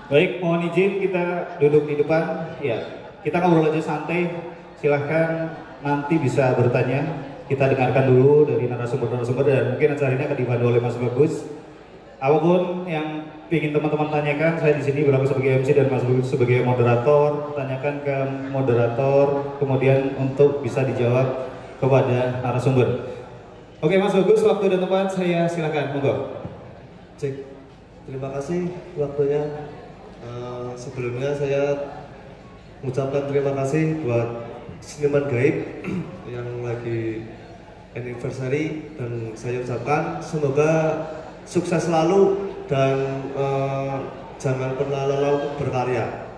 Baik, mohon izin kita duduk di depan. Ya, kita ngobrol aja santai. Silahkan nanti bisa bertanya. Kita dengarkan dulu dari narasumber-narasumber dan mungkin acara ini akan dipandu oleh Mas Bagus. Apapun yang ingin teman-teman tanyakan, saya di sini berlaku sebagai MC dan Mas Bagus sebagai moderator. Tanyakan ke moderator, kemudian untuk bisa dijawab kepada narasumber. Oke, Mas Bagus, waktu dan tempat saya silakan, monggo. Cek, terima kasih waktunya. Sebelumnya saya mengucapkan terima kasih buat seniman gaib yang lagi anniversary, dan saya ucapkan semoga sukses selalu dan jangan pernah lelah untuk berkarya.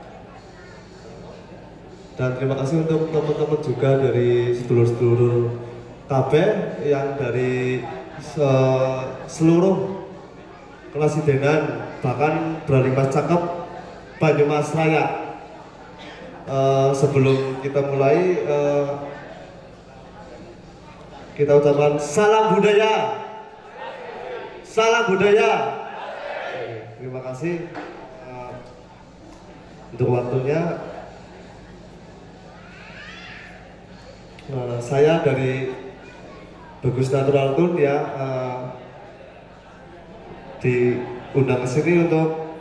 Dan terima kasih untuk teman-teman juga dari sedulur-sedulur KB yang dari seluruh kelas Sidenan, bahkan Bralimas Cakep Banyumas Raya. Sebelum kita mulai, kita ucapkan salam budaya. Salam budaya. Terima kasih untuk waktunya. Saya dari Bagus Natural Tune ya, diundang ke sini untuk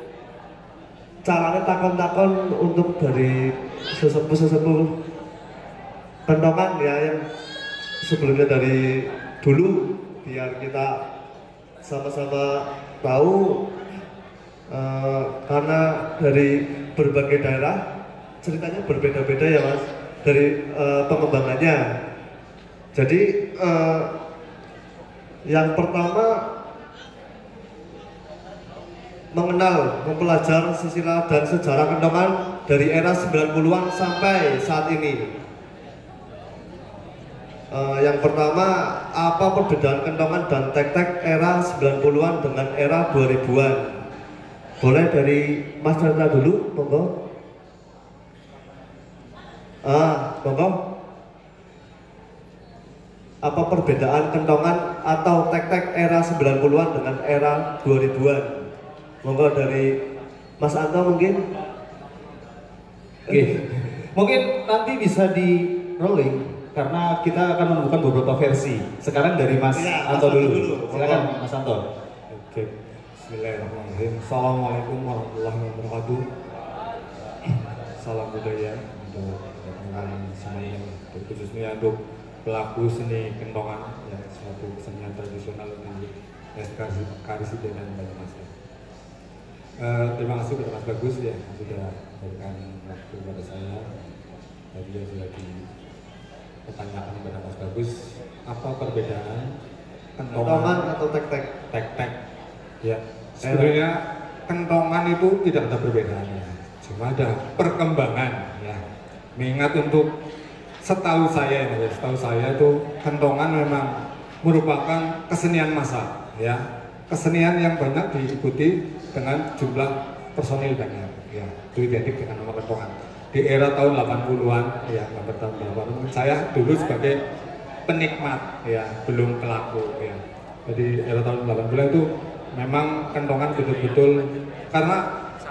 caranya takon-takon untuk dari sesepuh-sesepuh kentongan ya, yang sebelumnya dari dulu, biar kita sama-sama tahu, karena dari berbagai daerah ceritanya berbeda-beda ya Mas, dari pengembangannya. Jadi yang pertama, mengenal, mempelajari silsilah dan sejarah kentongan dari era 90-an sampai saat ini. Yang pertama, apa perbedaan kentongan dan tek-tek era 90-an dengan era 2000-an? Boleh dari Mas Chandra dulu, monggo. Monggo. Apa perbedaan kentongan atau tek-tek era 90-an dengan era 2000-an? Monggo dari Mas Anto mungkin. Oke, mungkin nanti bisa di rolling karena kita akan menemukan beberapa versi. Sekarang dari Mas Anto dulu. Silakan Mas Anto. Oke, Bismillahirrahmanirrahim. Assalamualaikum warahmatullahi wabarakatuh. Salam budaya untuk teman-teman semuanya, khususnya untuk pelaku seni kentongan yang suatu kesenian tradisional di Karisidenan Banyumas. Terima kasih kepada Mas Bagus ya, yang sudah memberikan waktu kepada saya. Tadi sudah dipertanyakan kepada Mas Bagus, apa perbedaan kentongan atau tek-tek? Tek-tek, ya. Sebenarnya kentongan itu tidak ada perbedaannya, cuma ada perkembangan ya. Mengingat untuk setahu saya itu kentongan memang merupakan kesenian massal ya. Kesenian yang banyak diikuti dengan jumlah personil banyak ya, itu identik dengan nomor kentongan. Di era tahun 80-an ya, tahun 80-an saya dulu sebagai penikmat ya, belum pelaku ya. Jadi era tahun 80-an itu memang kentongan betul-betul, karena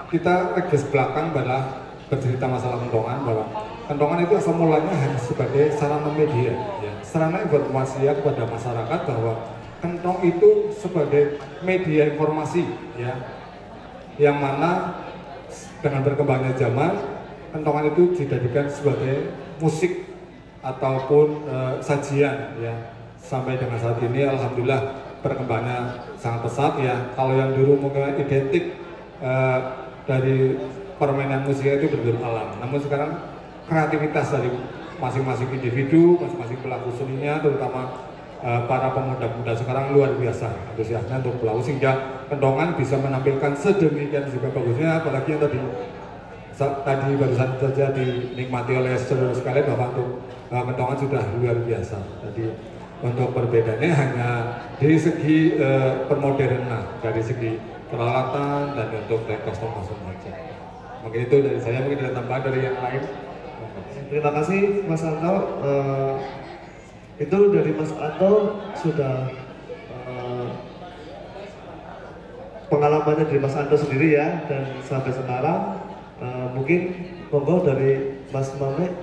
kita reges belakang adalah bercerita masalah kentongan, bahwa kentongan itu asal mulanya hanya sebagai sarana media ya, sarana informasi kepada masyarakat bahwa kentong itu sebagai media informasi ya, yang mana dengan berkembangnya zaman, kentongan itu dijadikan sebagai musik ataupun sajian ya. Sampai dengan saat ini alhamdulillah perkembangannya sangat pesat ya. Kalau yang dulu mungkin identik dari permainan musik itu berbeda alam, namun sekarang kreativitas dari masing-masing individu, masing-masing pelaku seninya, terutama para pemuda-pemuda sekarang luar biasa antusiasnya untuk pelaku, sehingga kentongan bisa menampilkan sedemikian juga bagusnya. Apalagi yang tadi barusan saja dinikmati oleh saudara sekalian, bahwa untuk kentongan sudah luar biasa. Jadi untuk perbedaannya hanya dari segi permodernan, dari segi peralatan dan untuk kostum-kostum saja. Mungkin itu dari saya, mungkin ada tambahan dari yang lain. Terima kasih Mas Anto. Itu dari Mas Anto sudah pengalamannya dari Mas Anto sendiri ya, dan sampai sekarang mungkin monggo dari Mas Mame.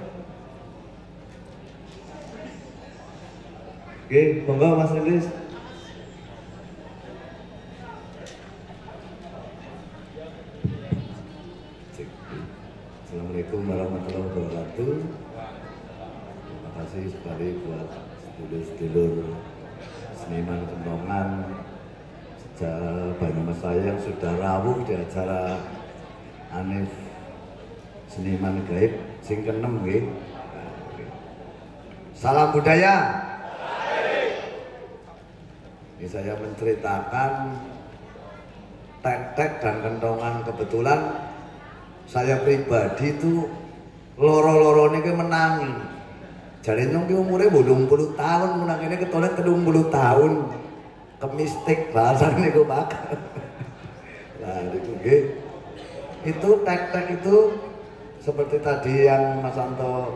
Oke, monggo Mas Rilis. Assalamualaikum warahmatullahi wabarakatuh. Terima kasih sekali buat sedulur-sedulur seniman kentongan sejak Banyumas saya yang sudah rawuh di acara Anif Seniman Gaib sing keenem nggih. Salam budaya. Ini saya menceritakan tek-tek dan kentongan. Kebetulan saya pribadi itu loro-loro ini menangi. Jadi nyong umurnya 80 tahun, menang ini ketolak 30 tahun. Kemistik bahasa ini gue bakal. Nah itu tek-tek itu seperti tadi yang Mas Anto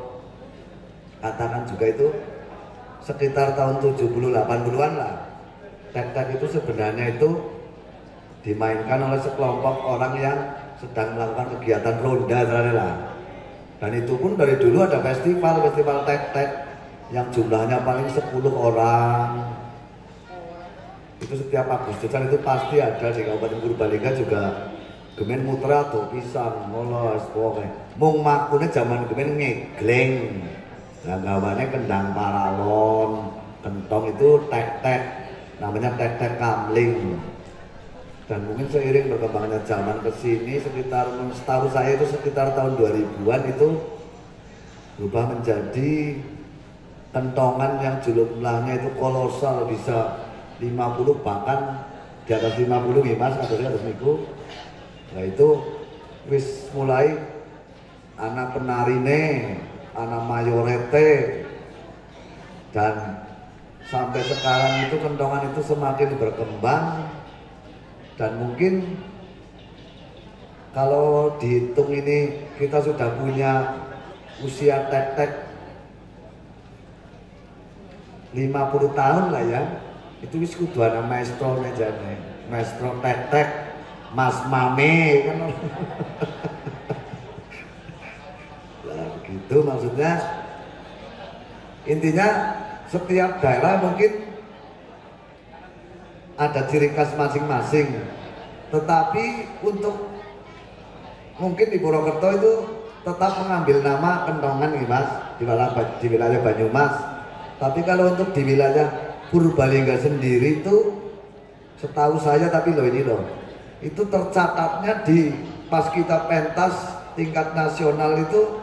katakan juga itu sekitar tahun 70-80-an lah. Tek-tek itu sebenarnya itu dimainkan oleh sekelompok orang yang sedang melakukan kegiatan ronda lah. Dan itu pun dari dulu ada festival tek-tek yang jumlahnya paling 10 orang. Itu setiap Agustusan itu pasti ada di Kabupaten Purbalingga juga gemen mutra atau pisang ngolos pokoknya. Mung makune zaman gemen ngegleng. Nah gawane kendang paralon, kentong itu tek-tek, namanya tek-tek kamling. Dan mungkin seiring berkembangnya zaman ke sini sekitar setahu saya itu sekitar tahun 2000-an itu berubah menjadi kentongan yang jumlahnya itu kolosal, bisa 50 bahkan di atas 50 nih Mas, atau di atas niku. Nah itu wis mulai anak penarine, anak mayorete, dan sampai sekarang itu kentongan itu semakin berkembang. Dan mungkin kalau dihitung ini kita sudah punya usia tek-tek 50 tahun lah ya. Itu wis kudu ana maestro mejane. Maestro tek-tek Mas Mame kan. Lah begitu maksudnya. Intinya setiap daerah mungkin ada ciri khas masing-masing, tetapi untuk mungkin di Purwokerto itu tetap mengambil nama kentongan nih Mas, di wilayah Banyumas. Tapi kalau untuk di wilayah Purbalingga sendiri itu setahu saya, tapi loh ini loh, itu tercatatnya di pas kita pentas tingkat nasional itu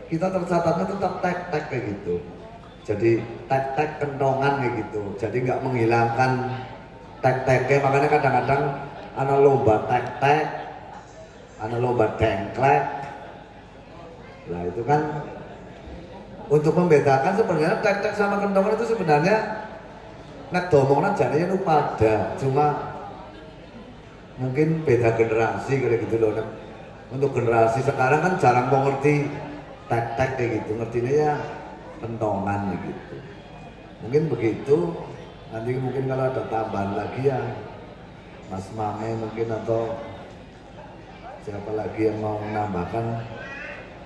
kita tercatatnya tetap tek-tek kayak gitu. Jadi tek-tek kentongan kayak gitu. Jadi nggak menghilangkan tek-teknya, makanya kadang-kadang ana lomba tek-tek, ana lomba dengklek. Nah itu kan untuk membedakan sebenarnya tek-tek sama kentongan itu sebenarnya nek domongna jane nu pada, cuma mungkin beda generasi kayak gitu loh. Untuk generasi sekarang kan jarang mau ngerti tek-tek kayak gitu, ngertinya ya kentongan gitu. Mungkin begitu. Nanti mungkin kalau ada tambahan lagi ya Mas Mame mungkin atau siapa lagi yang mau menambahkan,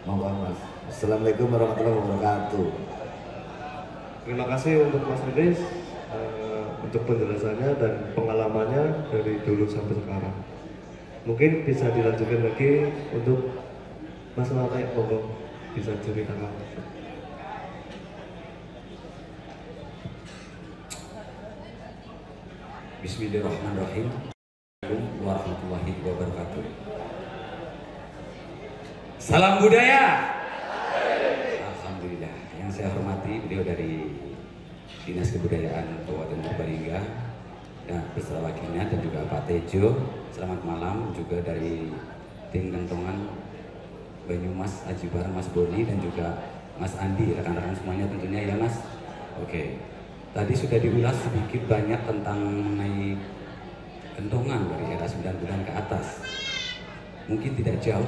monggo Mas. Assalamualaikum warahmatullahi wabarakatuh. Terima kasih untuk Mas Rilis untuk penjelasannya dan pengalamannya dari dulu sampai sekarang. Mungkin bisa dilanjutkan lagi untuk Mas Mame, monggo bisa ceritakan. Bismillahirrahmanirrahim. Assalamualaikum warahmatullahi wabarakatuh. Salam budaya. Alhamdulillah. Yang saya hormati beliau dari Dinas Kebudayaan Kabupaten Purbalingga dan beserta wakilnya, dan juga Pak Tejo. Selamat malam juga dari tim kentongan Banyumas, Aji Barang, Mas Boni, dan juga Mas Andi, rekan-rekan semuanya tentunya ya Mas. Oke. Tadi sudah diulas sedikit banyak tentang mengenai kentongan dari era 90-an ke atas. Mungkin tidak jauh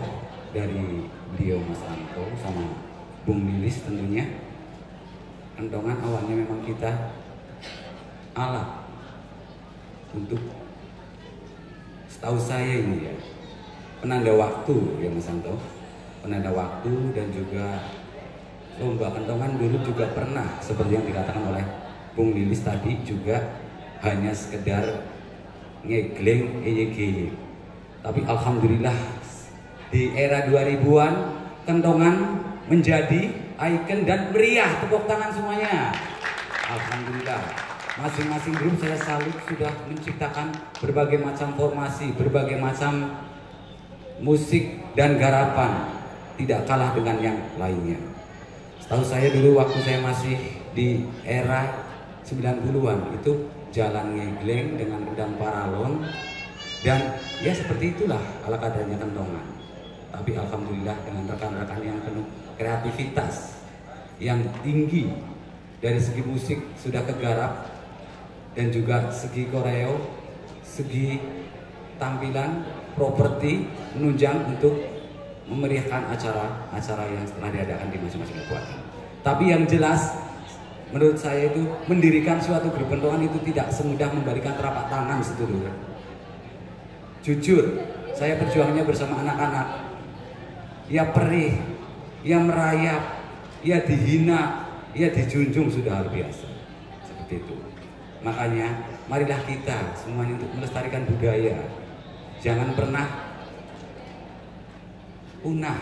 dari beliau Mas Anto sama Bung Lilis tentunya. Kentongan awalnya memang kita alat untuk setahu saya ini ya, penanda waktu ya Mas Santo, penanda waktu. Dan juga lomba kentongan dulu juga pernah seperti yang dikatakan oleh Bung Lilis tadi, juga hanya sekedar ngegleng EYG. Tapi alhamdulillah di era 2000-an kentongan menjadi ikon dan meriah. Tepuk tangan semuanya. Alhamdulillah. Masing-masing grup saya salut sudah menciptakan berbagai macam formasi, berbagai macam musik dan garapan, tidak kalah dengan yang lainnya. Setahu saya dulu waktu saya masih di era 90-an itu jalan ngegleng dengan redang paralon, dan ya seperti itulah ala kadarnya kentongan. Tapi alhamdulillah dengan rekan-rekan yang penuh kreativitas yang tinggi, dari segi musik sudah kegarap, dan juga segi koreo, segi tampilan, properti menunjang untuk memeriahkan acara-acara yang setelah diadakan di masing-masing kabupaten. Tapi yang jelas menurut saya itu mendirikan suatu grup kentongan itu tidak semudah membalikan telapak tangan sedulur. Jujur, saya perjuangannya bersama anak-anak. Ya perih, ya merayap, ya dihina, ya dijunjung sudah luar biasa. Seperti itu. Makanya marilah kita semuanya untuk melestarikan budaya. Jangan pernah punah.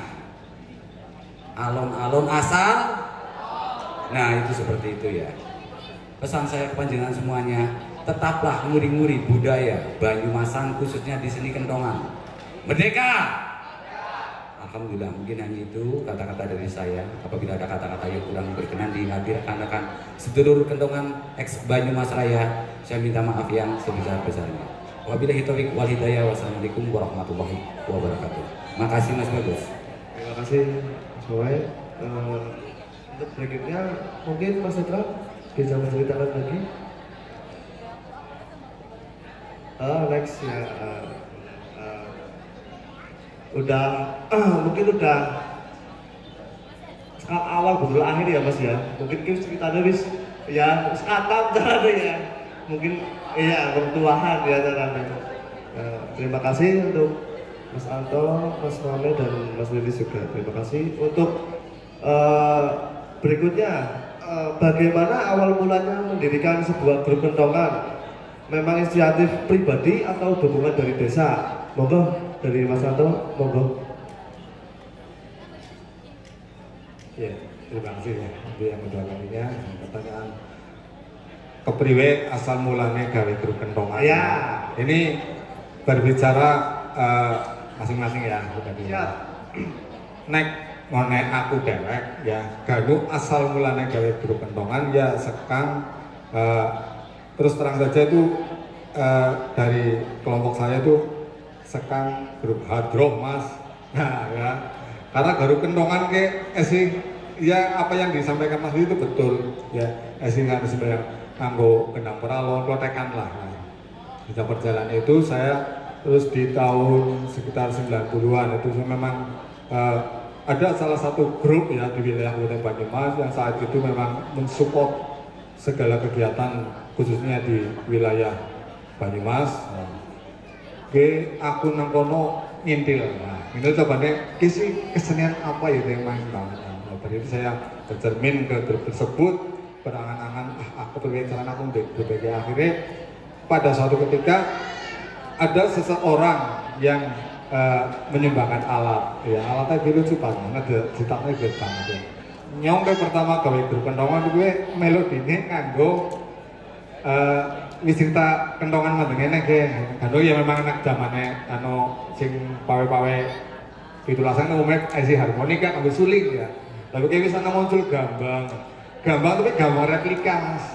Alon-alon asal. Nah itu seperti itu ya. Pesan saya kepanjenengan semuanya, tetaplah nguri-nguri budaya Banyumasan, khususnya di seni kentongan. Merdeka! Alhamdulillah, mungkin hanya itu kata-kata dari saya. Apabila ada kata-kata yang kurang berkenan di hati rekan-rekan sedulur kentongan ex Banyumas Raya, saya minta maaf yang sebesar-besarnya. Wabillahi taufiq wal hidayah. Wassalamualaikum warahmatullahi wabarakatuh. Makasih Mas Bagus. Terima kasih Mas Boy. Untuk berikutnya mungkin Mas Citra bisa menceritakan lagi. Next ya. Mungkin udah sekarang awal betul akhir ya Mas ya. Mungkin kita ceritanya wis ya sekarang caranya ya. Mungkin iya pertuahan ya caranya. Terima kasih untuk Mas Anto, Mas Mame dan Mas Lilis juga. Terima kasih. Untuk berikutnya bagaimana awal mulanya mendirikan sebuah grup kentongan? Memang inisiatif pribadi atau dukungan dari desa? Monggo dari Mas Anto, monggo. Ya, terima kasih ya. Itu yang kedua kalinya pertanyaan kepriwe asal mulanya gawe grup kentongan. Ya. Ini berbicara masing-masing ya, Ya. Nek ngone aku dewek ya, ganu asal mulanya gawe grup kentongan ya sekang terus terang saja itu dari kelompok saya itu sekang grup hard rock Mas. Nah ya, karena grup kentongan ke ya apa yang disampaikan Mas itu betul ya, nggak sebenarnya nganggo kendang peralon klotekan lah. Nah, di perjalanan itu saya terus di tahun sekitar 90-an itu memang ada salah satu grup ya di wilayah Kabupaten Banyumas yang saat itu memang mensupport segala kegiatan khususnya di wilayah Banyumas. Oke, aku nangkono ngintil. Nah, itu cobanya kisi kesenian apa ya yang main banget. Nah, dari itu saya tercermin ke grup tersebut, berangan-angan aku berbicara aku berbagai. Akhirnya pada suatu ketika ada seseorang yang menyumbangkan alat. Ya, alatnya dulu lucu banget, cetaknya gede banget. Ya. Nyongke pertama gawe grup kentongan gue melodine nganggo wis cerita kentongan mandengene ge. Kan ya memang anak zamane sing pawe-pawe pitulasan umumnya isi harmonika ambil suling ya. Tapi kayak bisa muncul gambang tapi gambar replika Mas.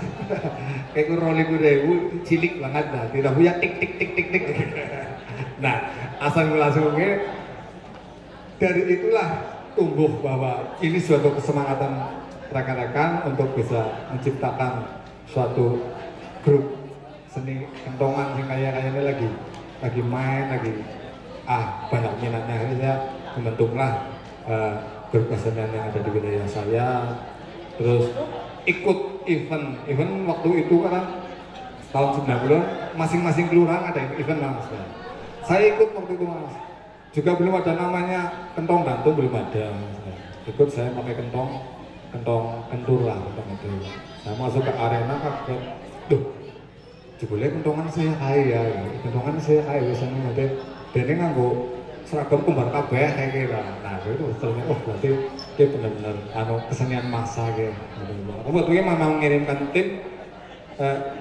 Kayak Rolling 2000 cilik banget dah. Tidak punya tik. Nah, asal langsungnya dari itulah tumbuh bahwa ini suatu kesemangatan rekan-rekan untuk bisa menciptakan suatu grup seni kentongan yang kayaknya lagi main banyak minatnya. Akhirnya membentuklah grup kesenian yang ada di wilayah saya, terus ikut event waktu itu karena tahun 90 masing-masing kelurahan ada event Mas. Saya ikut waktu itu Mas. Juga belum ada namanya kentong gantung, belum ada. Ikut saya pakai kentong kentur lah kentong itu. Saya masuk ke arena kaget, duh, jebule kentongan saya kaya, kentongan saya kaya biasanya nanti dene nganggo seragam kembar kabeh kayak gitu. Nah itu ternyata oh berarti dia benar-benar kesenian massa gitu. Waktu itu memang mengirimkan tim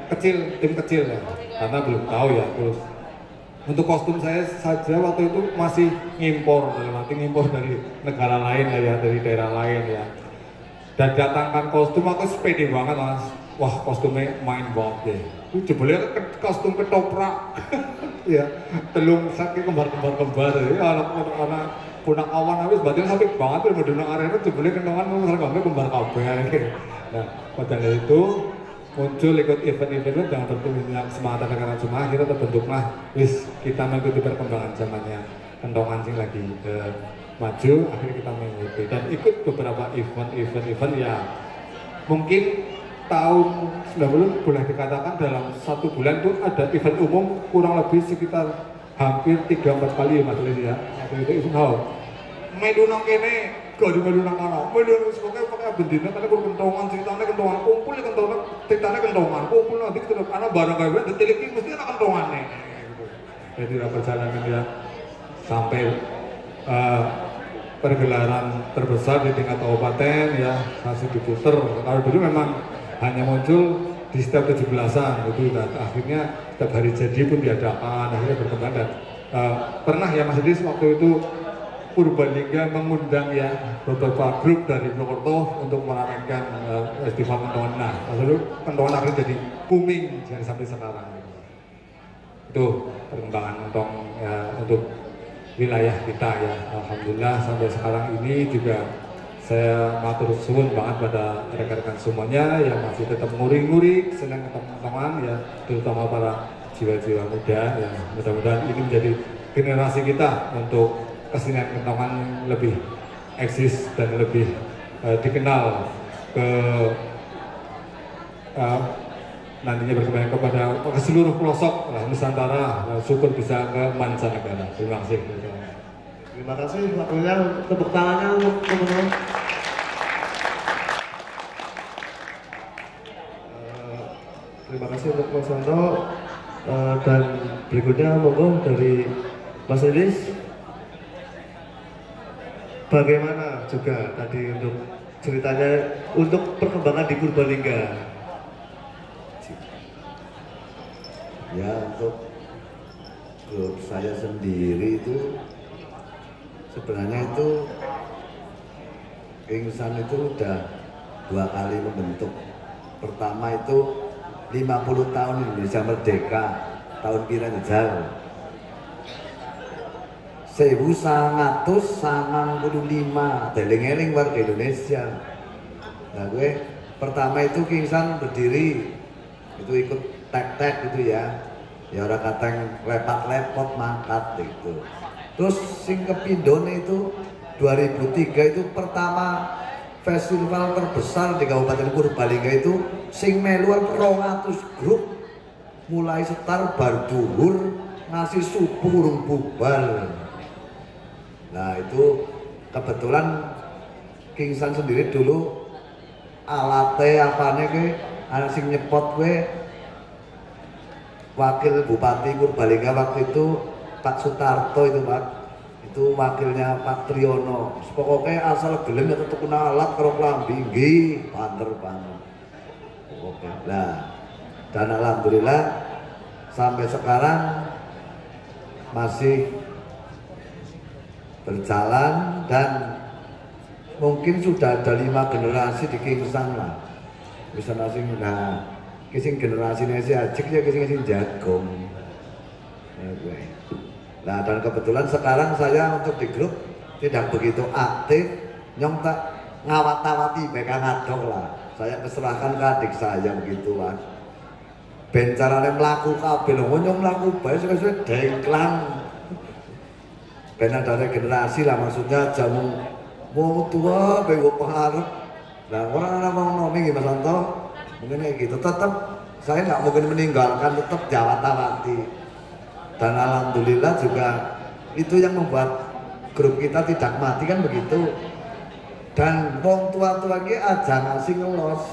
kecil ya, karena belum tahu ya. Terus untuk kostum saya saja waktu itu masih ngimpor, ngimpor dari negara lain ya, dari daerah lain ya. Dan datangkan kostum aku sepede banget Mas. Wah kostumnya main banget deh. Itu jebule kostum ketoprak. Ya, telung sakit kembar ya, anak punak awan habis batin sampai banget tuh di arena jebule kentongan seragam kembar kabeh. Nah, pada dari itu muncul ikut event-event dengan bertulisnya semata negara cuma kita terbentuklah wis kita mengikuti perkembangan zamannya kentongan sing lagi maju, akhirnya kita mengikuti dan ikut beberapa event ya mungkin tahun 90 boleh dikatakan dalam 1 bulan itu ada event umum kurang lebih sekitar hampir 3-4 kali ya Mas Lis ya. Waktu itu event melu nang kene, gak di melu nang kana. Melu wis pokoke bendina kene kentongan ceritane kentongan kumpul kentongan ceritane kentongan kumpul nanti kita ana barang gawe ditilik iki mesti ana kentongane gitu. Jadi perjalanan dia sampai pergelaran terbesar di tingkat kabupaten ya masih diputer. Kalau dulu memang hanya muncul di setiap 17-an itu dan akhirnya setiap hari jadi pun diadakan akhirnya berkembang dan pernah ya Mas Idris waktu itu Purbalingga mengundang ya beberapa grup dari Purwokerto untuk meramaikan festival kentongan. Nah, lalu kentongan akhirnya jadi booming sampai sekarang. Itu perkembangan kentong ya, untuk wilayah kita ya. Alhamdulillah sampai sekarang ini juga saya matur suwun banget pada rekan-rekan semuanya yang masih tetap nguri-nguri senang kentongan ya, terutama para jiwa-jiwa muda ya. Mudah-mudahan ini menjadi generasi kita untuk kesenian kentongan lebih eksis dan lebih dikenal ke nantinya berkembang kepada ke seluruh pelosok Nusantara, syukur bisa ke mancanegara. Terima kasih. Terima kasih waktunya, tepuk tangannya untuk teman-teman. Terima kasih untuk Mas Santo dan berikutnya monggo dari Mas Idris. Bagaimana juga tadi untuk ceritanya untuk perkembangan di Purbalingga? Ya untuk grup saya sendiri itu sebenarnya itu Kingsan itu udah 2 kali membentuk. Pertama itu 50 tahun Indonesia Merdeka tahun kira jejal 1995 deling-eling warga Indonesia. Nah gue pertama itu Kingsan berdiri itu ikut tek-tek gitu ya orang kateng lepat-lepot mangkat gitu. Terus sing kepindone itu 2003 itu pertama festival terbesar di Kabupaten Purbalingga itu sing melu 200 grup mulai setar bar duhur ngasih subuh urung bubar. Nah itu kebetulan Kingsan sendiri dulu alatnya apane ke ana sing nyepot we wakil Bupati Purbalingga waktu itu Pak Sutarto itu Pak, itu wakilnya Pak Triyono. Pokoknya asal gelem ya tetep kena alat karo klambi nggih banter banget. Oke. Nah, dan alhamdulillah sampai sekarang masih berjalan dan mungkin sudah ada 5 generasi di Kingsan lah. Bisa nasi nah, kising generasinya si Ajik ya kising Jagong. Nah dan kebetulan sekarang saya untuk di grup tidak begitu aktif, nyong tak ngawat-awati mereka ngadok lah. Saya keserahkan ke adik saya begitu Mas. Ben carane mlaku kabeh lho nyong mlaku bae suwe-suwe dengklang. Ben ada regenerasi lah maksudnya jamu mau tua bego pengharap. Nah orang ngomong Mas Santo mungkin kayak gitu tetap saya nggak mungkin meninggalkan tetap jawat-awati. Dan alhamdulillah juga itu yang membuat grup kita tidak mati kan begitu. Dan wong tua-tua ki aja ngasih ngelos.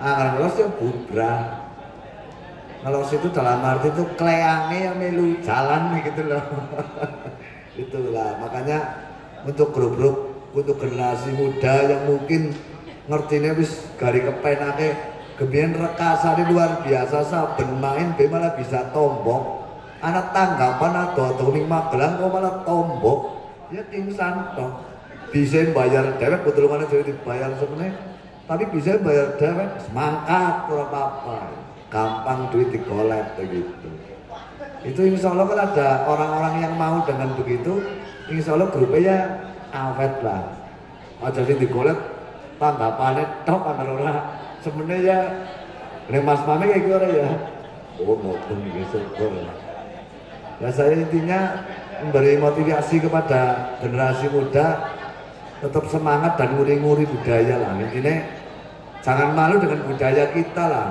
Ngelos ya bubrah. Ngelos itu dalam arti itu kleange yang melu jalan gitu loh. Itulah makanya untuk grup-grup untuk generasi muda yang mungkin ngertine wis gari kepenake gebiyen rekasane luar biasa saben main be malah bisa tombok. Anak tanggapan atau ning Magelang kok malah tombok. Ya pingsan toh. Bisa bayar dewek betulungannya jadi dibayar sebenarnya. Tapi bisa bayar dewek semangkat ora apa-apa. Gampang duit digolek begitu. Itu insya Allah kan ada orang-orang yang mau dengan begitu. Insya Allah grupnya ya awet lah. Aja sih digolek tanggapannya tok kan ora. Sebenarnya ya nek Mas Mame kayak gimana ya? Oh mau gitu. Ya saya intinya memberi motivasi kepada generasi muda tetap semangat dan nguri-nguri budaya lah. Intinya jangan malu dengan budaya kita lah.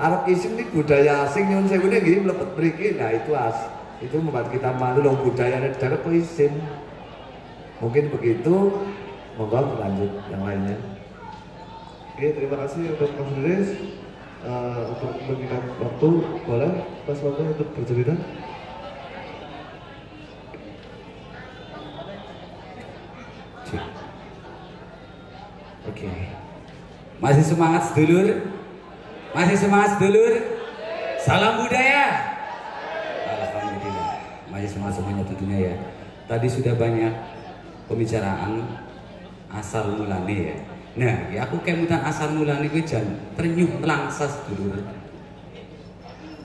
Arab isim ini budaya asing nyun sewu ini gini melepet beriki. Nah itu membuat kita malu loh budaya negara kok isim. Mungkin begitu. Monggo lanjut yang lainnya. Oke, terima kasih untuk Mas Riris. Untuk memberikan waktu, boleh Mas Mame untuk bercerita? Oke. Masih semangat sedulur? Masih semangat sedulur? Salam budaya. Alhamdulillah. Masih semangat semuanya tentunya ya. Tadi sudah banyak pembicaraan asal mulane ya. Nah, ya aku kemutan asal mulane kuwi jan ternyuh langsas sedulur.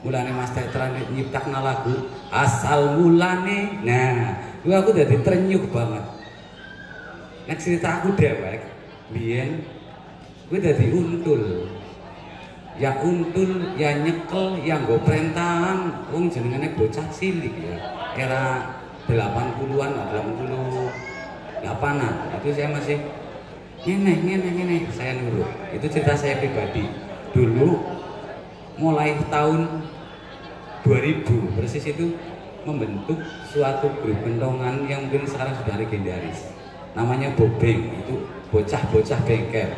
Mulane Mas Tetra nyiptakna lagu asal mulane. Nah, kuwi aku dadi ternyuh banget. Nek cerita aku dewek biyen gue dadi untul. Ya untul, ya nyekel, ya nggo prentangan. Wong jenengane bocah cilik ya. Era 80-an, 88-an. Itu saya masih ngene. Saya nurut. Itu cerita saya pribadi. Dulu mulai tahun 2000 persis itu membentuk suatu grup kentongan yang mungkin sekarang sudah legendaris. Namanya Bobeng, itu bocah-bocah bengkel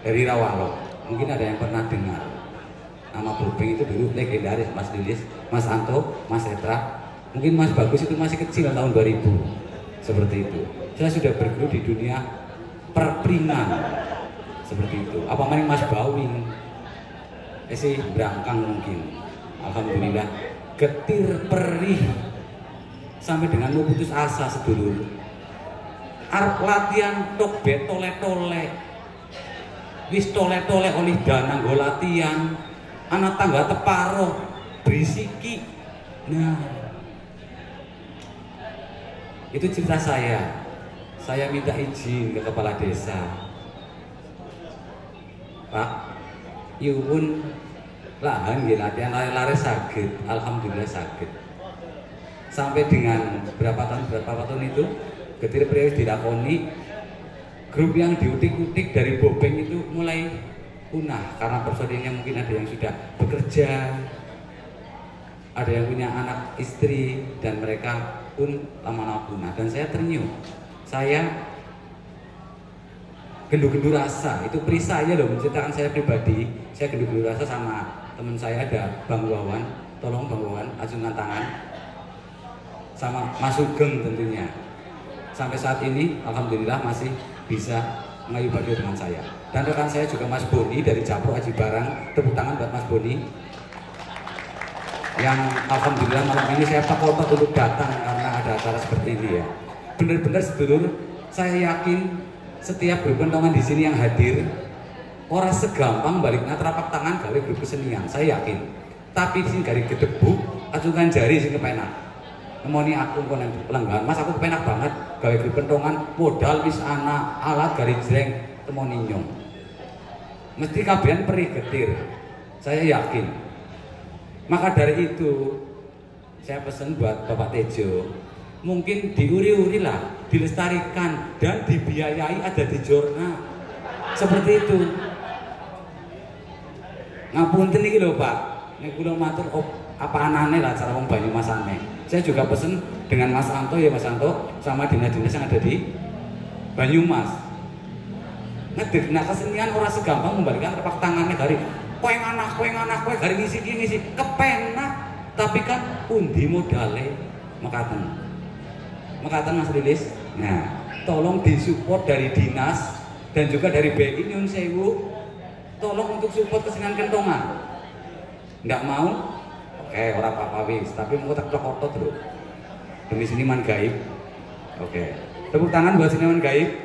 dari Rawalok. Mungkin ada yang pernah dengar nama Bobeng itu dulu legendaris. Mas Lilis, Mas Anto, Mas Tetra, mungkin Mas Bagus itu masih kecil tahun 2000 seperti itu. Saya sudah bergelut di dunia perpringan seperti itu. Apa maning Mas Bawing sih berangkang mungkin. Alhamdulillah getir perih sampai dengan mau putus asa sedulur. Arep latihan tok betole-tole. Wis tole-tole oleh dana nggo latihan. Anak tangga teparo berisiki. Nah, itu cerita saya. Saya minta izin ke kepala desa. Pak, yun lahan nggih latihan lari-lari sakit. Alhamdulillah sakit. Sampai dengan berapa tahun itu getir priwis dilakoni, grup yang diutik-utik dari Bobeng itu mulai punah karena personilnya mungkin ada yang sudah bekerja, ada yang punya anak istri, dan mereka pun lama-lama punah. Dan saya ternyuh, saya gendu-gendu rasa. Itu peri saya loh, menceritakan saya pribadi. Saya gendu-gendu rasa sama teman saya, ada Bang Wawan. Tolong Bang Wawan acungkan tangan, sama Mas Sugeng tentunya. Sampai saat ini alhamdulillah masih bisa mengayu bagi dengan saya. Dan rekan saya juga Mas Boni dari Japro Aji Barang. Tepuk tangan buat Mas Boni yang alhamdulillah malam ini saya pakota untuk datang karena ada acara seperti ini ya. Benar-benar sedulur, saya yakin setiap grup kentongan di sini yang hadir orang segampang baliknya terapak tangan gawe grup kesenian, saya yakin. Tapi sing gari gedebuk acungan jari sing kepenak. Nemoni aku konen pelanggan, Mas aku kepenak banget gawe grup kentongan, modal wis anak, alat garis jreng temoni nyong. Mesti kabehan perih getir. Saya yakin. Maka dari itu saya pesan buat Bapak Tejo, mungkin diuri-uri lah, dilestarikan dan dibiayai, ada di jurnal. Seperti itu. Ngapunten iki lho Pak. Nek kula matur apa anane lah cara wong Banyumasane. Saya juga pesen dengan Mas Anto ya Mas Anto sama dinas-dinas yang ada di Banyumas. Nah kesenian orang segampang membalikan telapak tangannya dari kowe anak, kowe dari ngisi kepenak. Tapi kan undi modale mekaten Mas Lilis. Nah, tolong disupport dari dinas dan juga dari BI Nyun Sewu. Tolong untuk support kesenian kentongan. Nggak mau? Oke, orang apa-apa wis, tapi mau tak otot dulu. Demi seniman gaib. Oke. Tepuk tangan buat seniman gaib.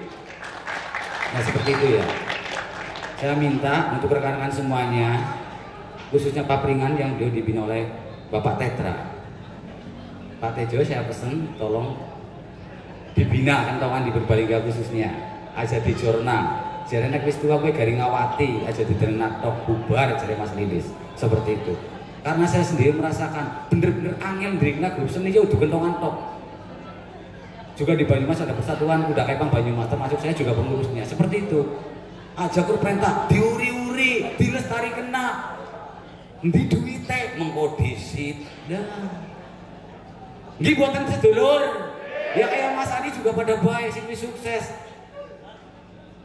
Nah, seperti itu ya. Saya minta untuk rekan-rekan semuanya, khususnya Papringan yang beliau dibina oleh Bapak Tetra. Pak Tejo saya pesen tolong dibina kentongan di Purbalingga khususnya. Aja di jurnal. Jare nek wis tuwa kowe garing ngawati aja didenak tok bubar jare Mas Lilis. Seperti itu. Karena saya sendiri merasakan bener-bener angel ndrikna grup seni yo kentongan tok. Juga di Banyumas ada persatuan kuda kepang Banyumas, termasuk saya juga pengurusnya. Seperti itu. Aja kur perintah diuri-uri, dilestari kena. Endi duwite mengko disit. Nah. Nggih boten sedulur. Ya kayak Mas Adi juga pada baik sing sukses.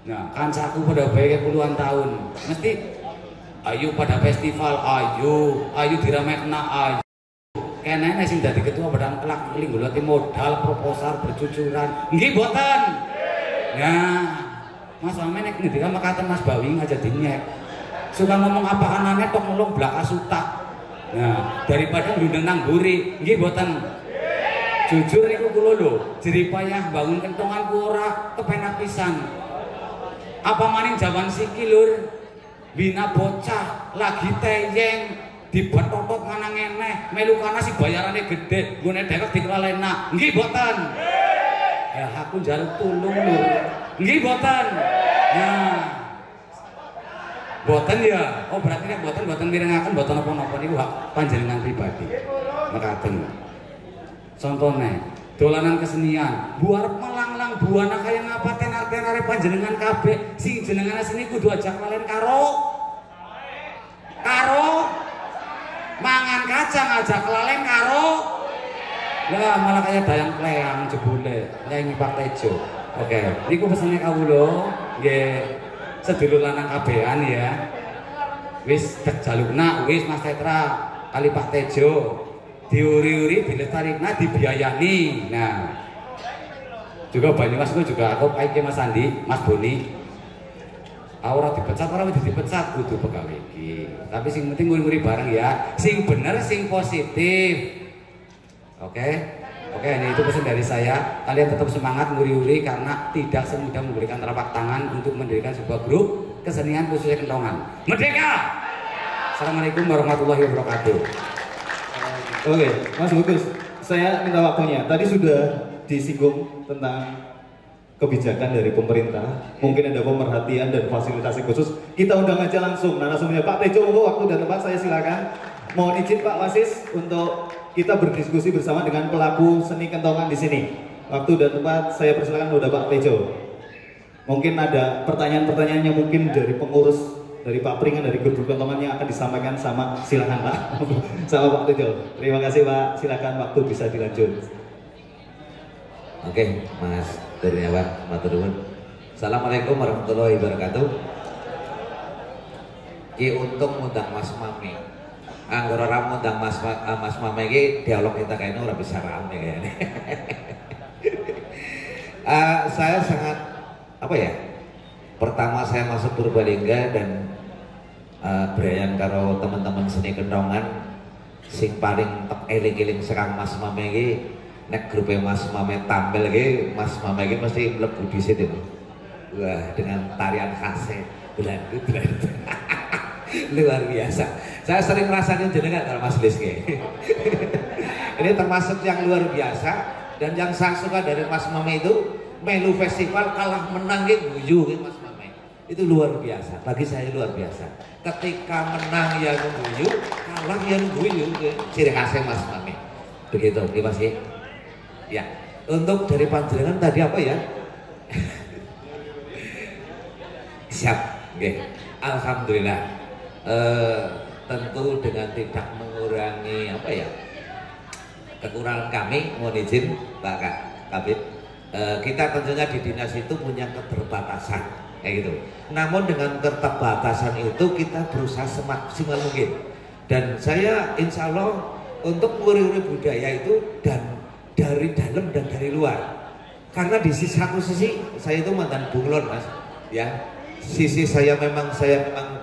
Nah, kancaku pada baik puluhan tahun. Mesti ayo pada festival, ayo diramekna ayo. Kene sing dadi ketua badan kelak eling goleki modal proposal bercucuran. Nggih boten. Nah, Mas Mame nek ngendikan mekaten Mas Bawing aja dinyek. Suka ngomong apa anane tok nulung blaka sutak. Nah, daripada ndundeng nang mburi, nggih boten. Jujur niku kula lho, jeripayah bangun kentongan ku ora kepenak pisan. Apa maning jaman siki lur, bina bocah lagi teyeng dibetotot manang eneh, melu kana si bayarane gede, nggone dhewek dikelalena. Nggih boten. Ya aku njaluk tulung lur. Nggih boten. Nah. Boten ya. Oh berarti nek boten mirengaken boten napa-napa niku hak panjenengan pribadi. Mekaten. Contone, dolanan kesenian, buar melanglang buana kaya ngapa tenar-tenare panjenengan kabeh sing jenengane seni kudu ajak lalen karo mangan kacang ajak lalen karo ya malah kaya dayang kleang jebule nyanyi Pak Tejo. Oke, niku pesene kawula nggih sedulur lanang kabehan ya. Wis jalukna wis Mas Tetra kali Pak Tejo diuri-uri dilestarikna dibiayani. Nah juga Banyumas itu juga aku pakai Mas Andi, Mas Boni ora dipecat kudu pegawai iki. Tapi sing penting nguri-nguri bareng ya, sing bener sing positif. Oke, ini itu pesan dari saya. Kalian tetap semangat nguri-uri karena tidak semudah memberikan telapak tangan untuk mendirikan sebuah grup kesenian khususnya kentongan. Merdeka! Assalamualaikum warahmatullahi wabarakatuh. Oke, Mas Bagus, saya minta waktunya. Tadi sudah disinggung tentang kebijakan dari pemerintah. Mungkin ada pemerhatian dan fasilitasi khusus. Kita undang aja langsung narasumbernya Pak Tejo. Waktu dan tempat saya silakan. Mohon izin Pak Wasis untuk kita berdiskusi bersama dengan pelaku seni kentongan di sini. Waktu dan tempat saya persilakan udah Pak Tejo. Mungkin ada pertanyaan-pertanyaan yang mungkin dari pengurus dari Pak Pringan, dari grup kentongan yang akan disampaikan sama silakan Pak sama Pak Tejo. Terima kasih Pak, silakan waktu bisa dilanjut. Oke, Mas Kurniawan, matur nuwun. Assalamualaikum warahmatullahi wabarakatuh. Ki untung ngundang Mas Mame. Anggere ora ngundang Mas Mame iki dialog kita kayaknya ora bisa rame kayaknya. Saya sangat pertama saya masuk Purbalingga dan berayan karo teman-teman seni kentongan sing paling eling-eling serang Mas Mame iki nek grupe Mas Mame tampil iki Mas Mame iki mesti mlebu dhisit itu. Wah, dengan tarian khasnya belandut. Luar biasa. Saya sering merasakan jenengan kalau Mas Liski. Ini termasuk yang luar biasa dan yang saya suka dari Mas Mame itu melu festival kalah menang guyu Mas Mame. Itu luar biasa. Bagi saya luar biasa. Ketika menang ya guyu, kalah ya guyu. Ciri khasnya Mas Mame. Begitu, Mas ya. Ya, untuk dari panjenengan tadi apa ya? Siap, okay. Alhamdulillah. Tentu dengan tidak mengurangi mengurangi apa ya kekurangan kami, mohon izin Pak Kabid. Kita tentunya di dinas itu punya keterbatasan kayak gitu. Namun dengan keterbatasan itu kita berusaha semaksimal mungkin. Dan saya insya Allah untuk nguri-nguri budaya itu dan dari dalam dan dari luar. Karena di satu sisi saya itu mantan bunglon Mas, ya. Sisi saya memang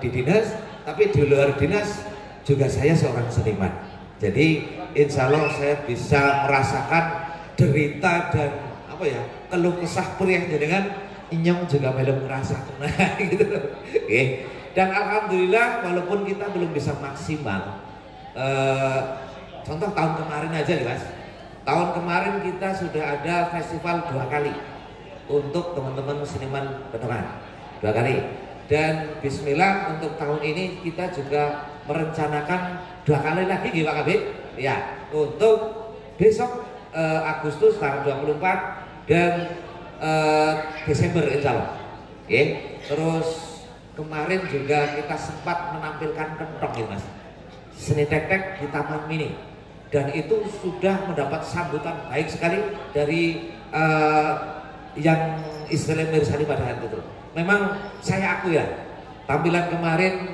di dinas, tapi di luar dinas juga saya seorang seniman. Jadi insya Allah saya bisa merasakan derita dan apa ya keluh kesah priang dengan inyong juga belum merasakan gitu. Oke. Dan alhamdulillah walaupun kita belum bisa maksimal, contoh tahun kemarin aja ya Mas. Tahun kemarin kita sudah ada festival 2 kali untuk teman-teman seniman Kentongan 2 kali. Dan Bismillah untuk tahun ini kita juga merencanakan 2 kali lagi ya Pak Kabid. Ya, untuk besok Agustus tanggal 24 dan Desember insya Allah. Terus kemarin juga kita sempat menampilkan kentong ya Mas, seni tek-tek di Taman Mini, dan itu sudah mendapat sambutan baik sekali dari yang istilahnya mirsani pada hari itu. Memang saya akui ya, tampilan kemarin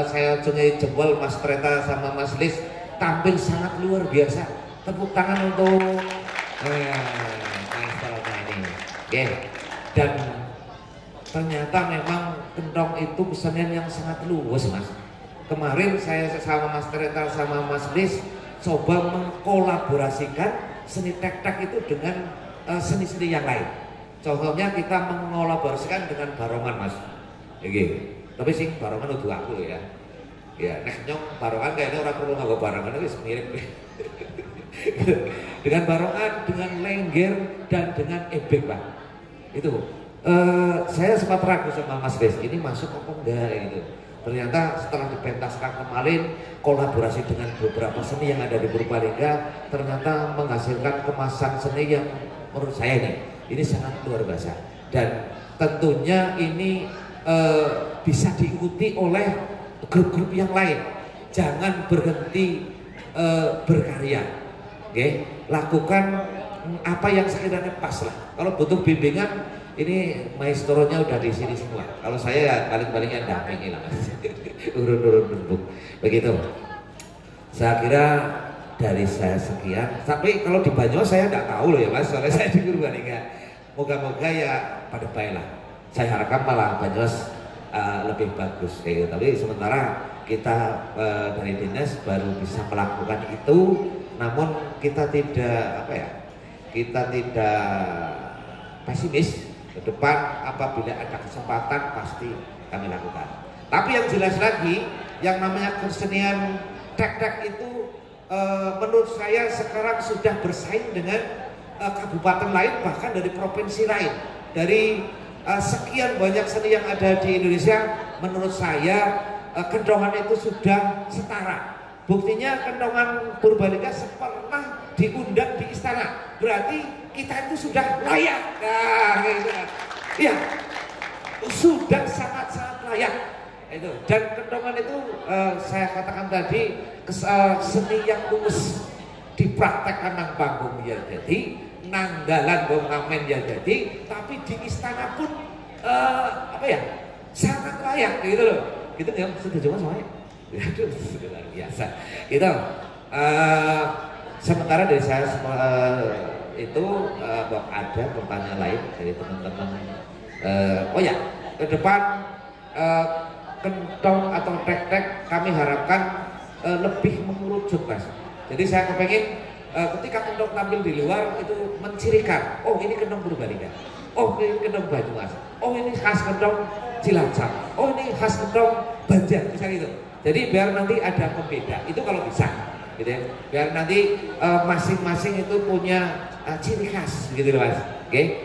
saya cengih jempol Mas Treta sama Mas Lis tampil sangat luar biasa. Tepuk tangan untuk dan ternyata memang kentong itu kesenian yang sangat luas Mas. Kemarin saya sama Mas Treta sama Mas Lis coba mengkolaborasikan seni tek-tek itu dengan seni-seni yang lain. Contohnya kita mengkolaborasikan dengan barongan Mas. Tapi sing barongan udah aku ya. Ya, nek nyong barongan kayaknya orang perlu nganggo barongan wis mirip. Dengan barongan, dengan lengger dan dengan ebek Pak. Itu saya sempat ragu sama Mas Des, ini masuk apa enggak gitu. Ternyata setelah dipentaskan kemarin kolaborasi dengan beberapa seni yang ada di Purbalingga ternyata menghasilkan kemasan seni yang menurut saya ini sangat luar biasa. Dan tentunya ini bisa diikuti oleh grup-grup yang lain. Jangan berhenti berkarya. Lakukan apa yang sekiranya pas lah. Kalau butuh bimbingan, ini maestronya udah di sini semua. Kalau saya ya paling-palingnya dampingi lah Mas. Urun-urun begitu. Saya kira dari saya sekian. Tapi kalau di Banyumas saya nggak tahu loh ya Mas. Soalnya saya di Purbalingga. Moga-moga ya pada baik lah. Saya harapkan malah Banyumas lebih bagus kayak gitu. Tapi sementara kita dari dinas baru bisa melakukan itu. Namun kita tidak kita tidak pesimis ke depan. Apabila ada kesempatan pasti kami lakukan. Tapi yang jelas lagi, yang namanya kesenian tek-tek itu menurut saya sekarang sudah bersaing dengan kabupaten lain, bahkan dari provinsi lain. Dari sekian banyak seni yang ada di Indonesia, menurut saya kendongan itu sudah setara. Buktinya kendongan Purbalingga pernah diundang di istana, berarti kita itu sudah layak. Nah, gitu. Ya, sudah sangat-sangat layak. Itu. Dan kendongan itu saya katakan tadi seni yang luwes dipraktekkan nang panggung ya jadi, nanggalan bom ngamen ya jadi, tapi di istana pun sangat layak gitu loh. Gitu ya, sudah coba semuanya. Aduh, luar biasa. Gitu. Sementara dari saya itu ada pertanyaan lain dari teman-teman. Ke depan kentong atau tek-tek kami harapkan lebih mengerucut Mas. Jadi saya kepengen ketika kentong tampil di luar itu mencirikan, oh ini kentong Purbalingga, oh ini kentong Banyumas, oh ini khas kentong Cilacap, oh ini khas kentong Banjar, misalnya gitu. Jadi biar nanti ada pembeda, itu kalau bisa, gitu ya. Biar nanti masing-masing itu punya ciri khas, gitu loh Mas. Oke,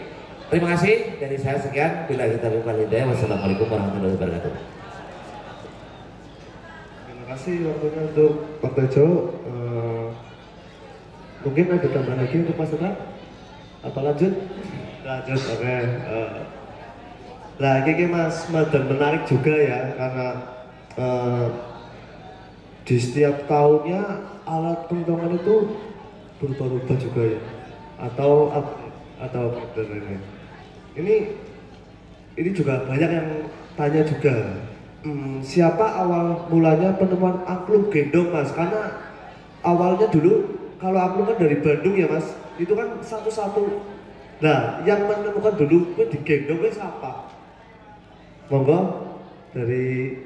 terima kasih dari saya sekian. Bila kita berkali-kali, wassalamualaikum warahmatullahi wabarakatuh. Terima kasih waktunya untuk Pak Tejo. Mungkin ada tambahan lagi untuk Mas Teta? Apa lanjut? Lanjut, oke. Nah, ini Mas dan menarik juga ya karena di setiap tahunnya alat kentongan itu berubah-ubah juga ya, atau dan lain-lain. Ini juga banyak yang tanya juga, siapa awal mulanya penemuan angklung gendong Mas? Karena awalnya dulu kalau angklung kan dari Bandung ya Mas, itu kan satu-satu. Nah, yang menemukan dulu itu digendong itu siapa? Monggo dari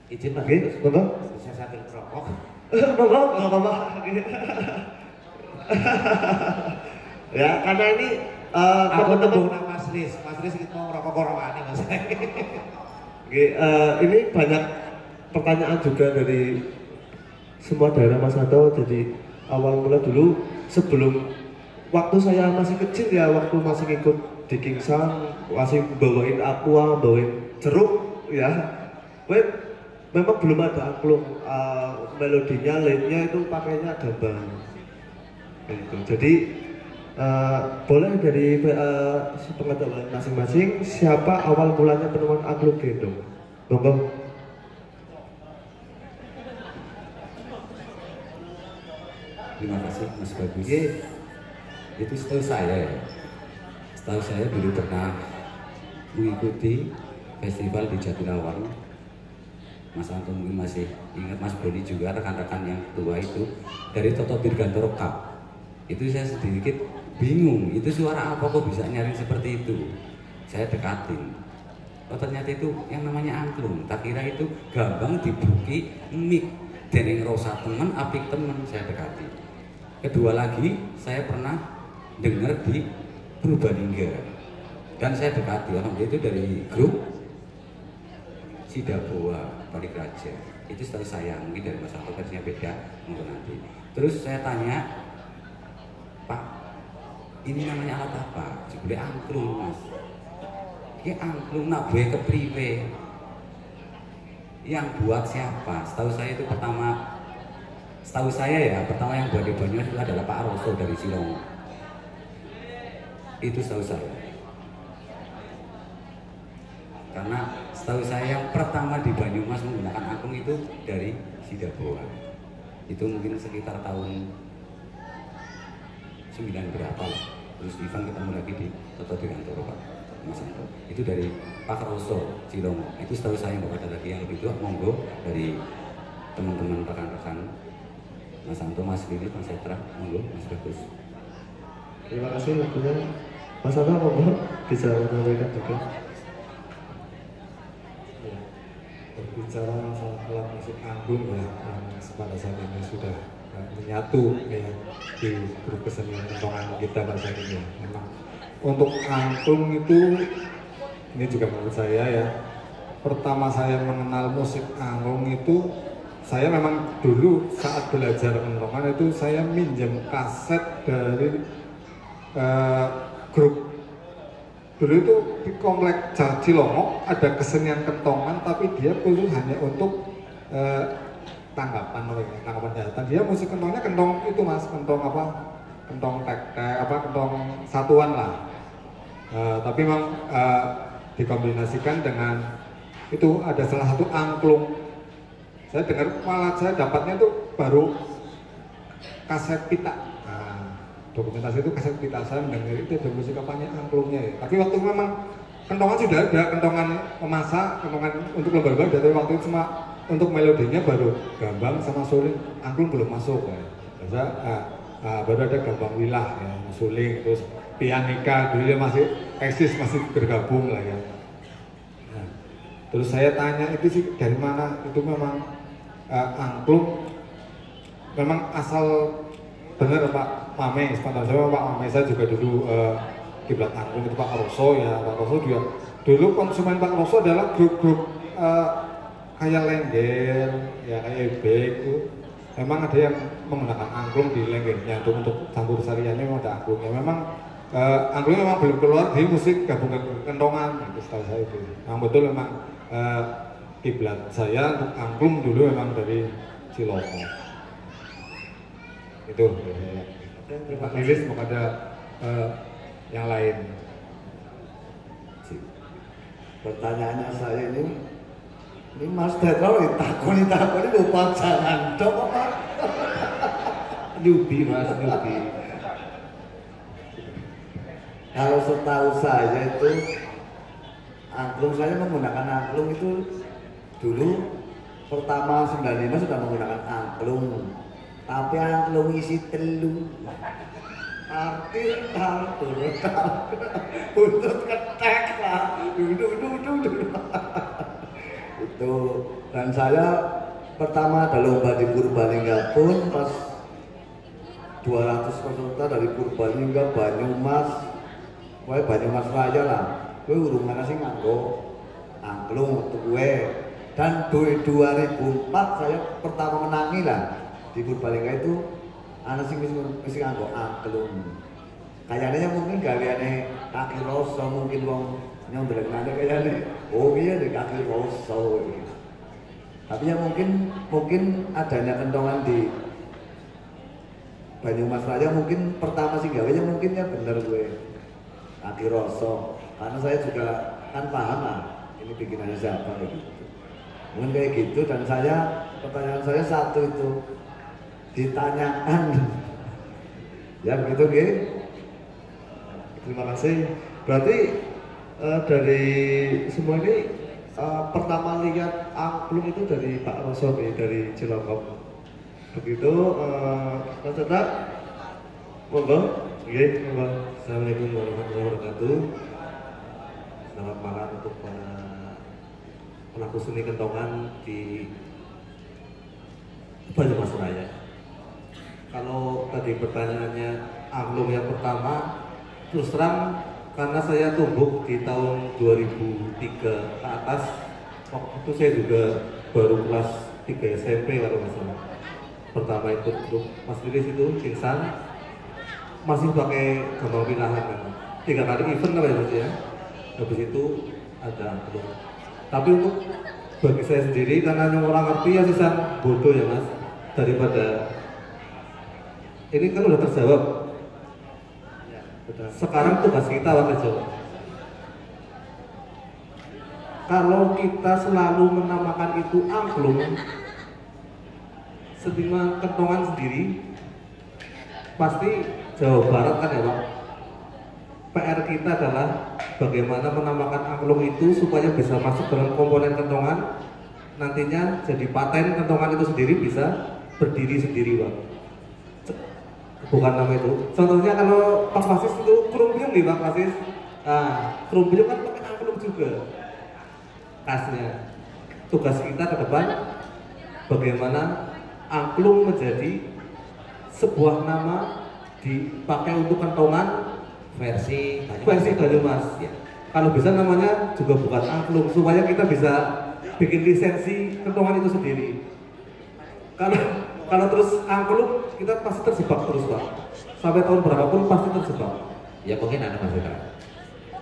Izin Mas, monggo. saya sambil rokok. Monggo, nggak apa-apa. Ya, karena ini Aku teman-teman nemu Mas Riz itu mau rokok korowani Mas. Oke, ini banyak pertanyaan juga dari semua daerah Mas Santo. Jadi awal mula dulu sebelum waktu saya masih kecil ya, waktu masih ngikut di Kingsang, masih bawain aqua, bawain jeruk ya. Memang belum ada angklung, melodinya, lainnya itu pakainya gambang. Gitu. Jadi boleh dari pengetahuan masing-masing, siapa awal mulanya penemuan angklung gendong? Monggo. Terima kasih Mas Bagus. Itu setahu saya dulu pernah mengikuti festival di Jatinawang. Mas Anton mungkin masih ingat, Mas Boni juga, rekan-rekan yang tua itu dari Toto Dirgantoro Cup. Itu saya sedikit bingung, itu suara apa kok bisa nyari seperti itu. Saya dekatin, oh ternyata itu yang namanya angklung. Tak kira itu gambang dibuki mic dening rosa temen, apik temen. Saya dekati. Kedua lagi saya pernah dengar di Purbalingga dan saya dekati orang itu dari grup Sidaboa Balik Raja. Itu setahu saya, mungkin dari Mas Anto versinya beda, mungkin nanti. Terus saya tanya, Pak, ini namanya alat apa? Jebule angklung Mas. Ini angklung nak gue kepriwe? Yang buat siapa? Setahu saya itu pertama yang buat di Banyumas itu adalah Pak Roso dari Silong. Itu setahu saya. Karena setahu saya yang pertama di Banyumas menggunakan angklung itu dari Sidaboa. Itu mungkin sekitar tahun 9 berapa lah. Terus Ivan ketemu lagi di Toto Dirgantoro Pak Mas Santo. Itu dari Pak Roso Cilongo. Itu setahu saya, nggak ada lagi yang lebih tua. Monggo dari teman-teman rekan-rekan Mas Santo, Mas Lili, Mas Setra, monggo Mas Bagus. Terima kasih waktunya. Mas Santo monggo bisa menyampaikan juga. Berbicara masalah alat musik angklung ya, yang pada saat ini sudah menyatu ya di grup kesenian kentongan kita pada saat ini. Memang untuk angklung itu, ini juga menurut saya ya, pertama saya mengenal musik angklung itu, saya memang dulu saat belajar kentongan itu saya minjem kaset dari grup. Dulu itu di komplek Cilongo ada kesenian kentongan, tapi dia perlu hanya untuk tanggapan jahatan. Dia musik kentongnya kentong itu Mas, kentong apa? Kentong tek-tek apa, kentong satuan lah. Tapi memang dikombinasikan dengan itu ada salah satu angklung. Saya dengar, malah saya dapatnya itu baru kaset pita. Dokumentasi itu kaset pita, saya mendengar itu ada musik apanya angklungnya ya. Tapi waktu memang kentongan sudah ada, kentongan memasak, kentongan untuk lembaga, tapi waktu itu cuma untuk melodinya baru gambang sama suling, angklung belum masuk ya. Biasa baru ada gambang wilah ya, suling, terus pianika dulu dia masih eksis, masih bergabung lah ya. Nah, terus saya tanya itu sih dari mana? Itu memang angklung memang asal bener Pak Mame, sepanjang saya Pak Mame, saya juga dulu kiblat angklung itu Pak Roso ya. Pak Roso juga dulu konsumen Pak Roso adalah grup-grup kayak Lengger ya, kayak Ebek itu memang ada yang menggunakan angklung di lenggernya untuk campur sariannya, memang ada angklungnya. Memang angklungnya memang belum keluar di musik gabung kentongan itu setahu saya itu. Memang betul memang kiblat saya untuk angklung dulu memang dari Cilongo itu. Pak Lilis mau ada yang lain. Pertanyaannya saya ini Ini Mas Detro takoni lupa jangan dong apa? Newbie mas, newbie. Kalau setahu saya itu angklung, saya menggunakan angklung itu dulu pertama 95 sudah menggunakan angklung, tapi angklung isi telu. Parkir untuk ketek lah, duduk. Itu dan saya pertama ada lomba di Purbalingga pun pas 200 peserta dari Purbalingga, Banyumas, Banyumas Raya lah. Gue urungan sih nganggo angklung untuk gue. Dan 2004 saya pertama menangi lah di Purbalingga itu anak sing wis nganggo angklung. Kayaknya mungkin galiane kaki roso, mungkin wong nyondrekane kayaknya oh iya deh kaki roso. Tapi ya mungkin adanya kentongan di Banyumas Raya mungkin pertama sih gawenya mungkin ya bener gue kaki roso, karena saya juga kan paham lah ini bikinannya siapa gitu. Mungkin kayak gitu. Dan pertanyaan saya satu itu ditanyakan ya begitu G. Terima kasih. Berarti dari semua ini pertama lihat angklung itu dari Pak Roso nih, dari Cilongkop. Begitu, Mas Chandra, monggo. Oke, monggo. Assalamualaikum warahmatullahi wabarakatuh. Selamat malam untuk para pelaku seni kentongan di Banyumas Raya. Kalau tadi pertanyaannya angklung yang pertama, terus terang karena saya tumbuh di tahun 2003 ke atas, waktu itu saya juga baru kelas 3 SMP kalau nggak salah. Pertama ikut grup Mas Lilis itu pingsan, masih pakai gampang pilahan kan. 3 kali event lah ya. Habis itu ada angklung. Tapi untuk bagi saya sendiri karena yang orang ngerti ya sisa bodoh ya mas, daripada ini kan udah terjawab. Sekarang tugas kita Pak Tejo. Kalau kita selalu menamakan itu angklung, setima kentongan sendiri, pasti Jawa Barat kan ya Pak. PR kita adalah bagaimana menamakan angklung itu supaya bisa masuk dalam komponen kentongan, nantinya jadi paten kentongan itu sendiri bisa berdiri sendiri Pak. Bukan nama itu. Contohnya kalau Pak Fasis itu kerumpiung nih Pak Fasis. Nah, kerumpiung kan pakai angklung juga. Khasnya. Tugas kita ke depan bagaimana angklung menjadi sebuah nama dipakai untuk kentongan versi Banyumas. Ya. Kalau bisa namanya juga bukan angklung supaya kita bisa bikin lisensi kentongan itu sendiri. Kalau terus angklung kita pasti terjebak terus Pak. Sampai tahun berapapun pasti terjebak. Ya mungkin ada Mas Fitra.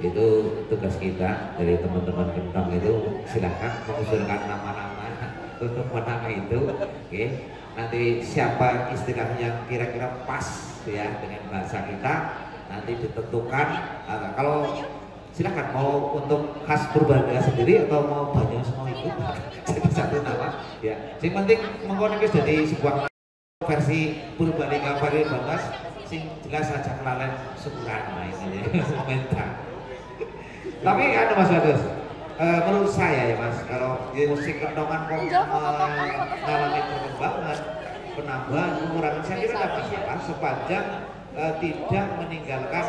Itu tugas kita dari teman-teman kentong itu, silahkan mengusulkan nama-nama untuk menamai itu. Oke. Nanti siapa istilah yang kira-kira pas ya dengan bahasa kita nanti ditentukan. Kalau silahkan mau untuk khas Purbalingga sendiri atau mau Banyumas mau ikut jadi satu nama ya. Yang penting mengkoneksi dari sebuah versi Purbalingga Banyumas sing jelas saja kelalen syukuran nah ini ya komentar. Tapi ada Mas Bagus, menurut saya ya Mas, kalau musik kentongan kok mengalami perkembangan, penambahan, pengurangan, saya kira tidak masalah sepanjang tidak meninggalkan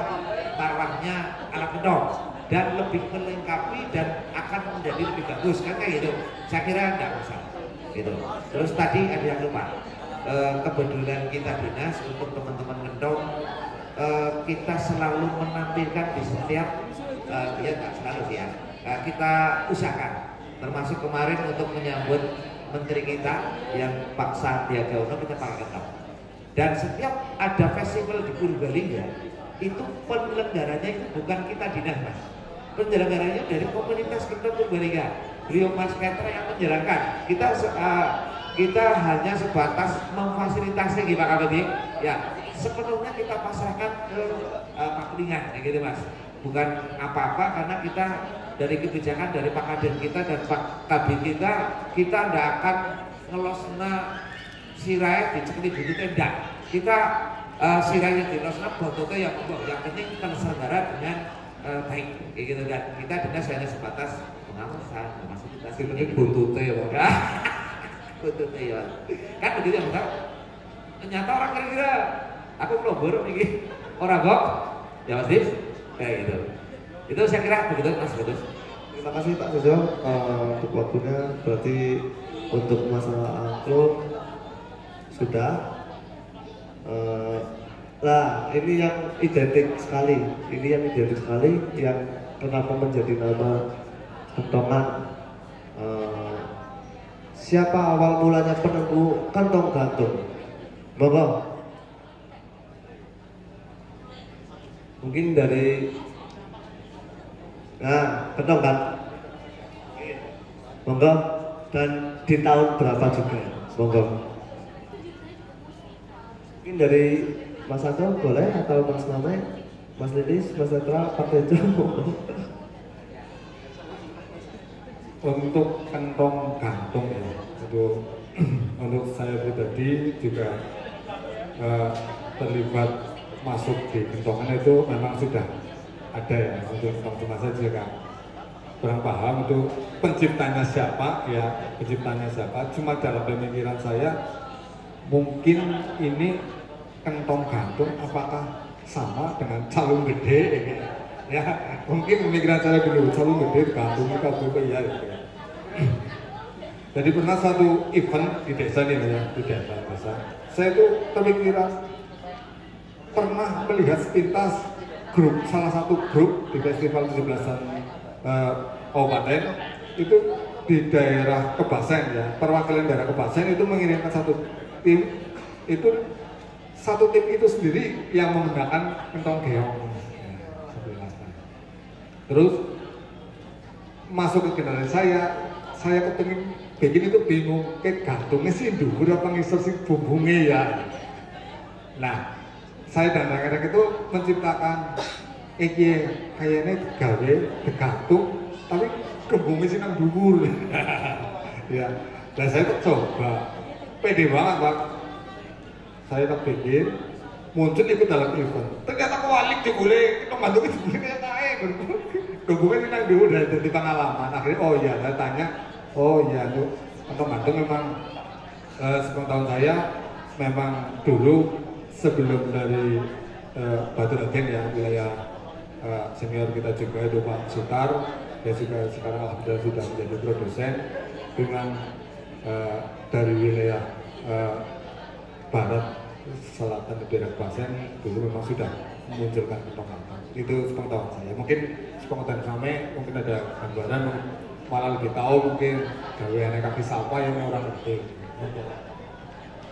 taruhannya alat kendong dan lebih melengkapi dan akan menjadi lebih bagus kan kayak gitu. Saya kira tidak masalah gitu. Terus tadi ada yang lupa, kebetulan kita dinas untuk teman-teman kendong, kita selalu menampilkan di setiap ya nggak selalu sih ya, kita usahakan termasuk kemarin untuk menyambut menteri kita yang Pak Sandiaga Uno kita pakai kendong. Dan setiap ada festival di Purbalingga itu penyelenggaranya itu bukan kita dinas Mas, penyelenggaranya dari komunitas kendong Purbalingga. Beliau Mas Petra yang menjalankan. Kita hanya sebatas memfasilitasi gitu Pak Kabadi. Ya sepenuhnya kita pasrahkan ke Pak Kuningan, gitu Mas. Bukan apa-apa karena kita dari kebijakan dari Pak Kadin kita dan Pak Kabin kita tidak akan ngelosna sirai dicekli dulu tidak. Kita sirainya dilosna bototnya yang penting terselenggara dengan baik gitu kan. Kita dinas hanya sebatas pengawasan, termasuk kita Yang penting buntutnya ya Pak. buntutnya ya. Kan begitu ya Pak. Ternyata orang kira-kira aku melobor nih orang kok ya Mas Dis kayak gitu. Itu saya kira begitu Mas Bagus. Terima kasih Pak Jojo untuk waktunya. Berarti untuk masalah angklung sudah. Nah ini yang identik sekali. Ini yang identik sekali yang kenapa menjadi nama kentongan. Siapa awal mulanya penentu kantong gantung? Monggo. Mungkin dari kentong kan? Monggo. Dan di tahun berapa juga? Monggo. Mungkin dari Mas Anto boleh atau Mas Mame, Mas Lilis, Mas Netra, Pak Tejo. Untuk kantong gantung ya, untuk saya pribadi juga terlibat masuk di kentongan itu memang sudah ada ya. Untuk kantong saya juga kurang paham itu penciptanya siapa ya, penciptanya siapa. Cuma dalam pemikiran saya mungkin ini kantong gantung apakah sama dengan calung gede ya, mungkin pemikiran saya dulu calung gede gantungnya kabel ya gitu ya. Jadi pernah satu event di desa nih ya, di desa saya itu terpikiran pernah melihat sepintas grup, salah satu grup di festival 17-an kabupaten itu di daerah Kebasen ya, perwakilan daerah Kebasen itu mengirimkan satu tim, itu satu tim itu sendiri yang menggunakan kentong geong. Terus masuk ke kendaraan saya kepengin bikin itu bingung, kayak gantungnya sih dhuwur apa ngisor sih bumbungnya ya. Nah, saya dan rekan-rekan itu menciptakan kayaknya gawe gantung, tapi gembungnya sih nang dhuwur. Ya, dan saya tuh coba, pede banget Pak. Saya tak bikin, muncul ikut dalam event. Ternyata kewalik jebule, kembali jebule kayak naik. Gembungnya sih nang dhuwur dari pengalaman. Akhirnya oh iya, saya tanya. Oh iya, tuh kantong memang sepengetahuan saya memang dulu sebelum dari Batu Raden ya, wilayah senior kita juga itu Pak Sutar, dia juga sekarang alhamdulillah sudah menjadi produsen dengan dari wilayah barat selatan di daerah Klasen dulu memang sudah memunculkan kantong-kantong. Itu sepengetahuan saya. Mungkin sepengetahuan kami mungkin ada gambaran malah lebih tahu mungkin gaweane kaki sapa yang orang ngerti.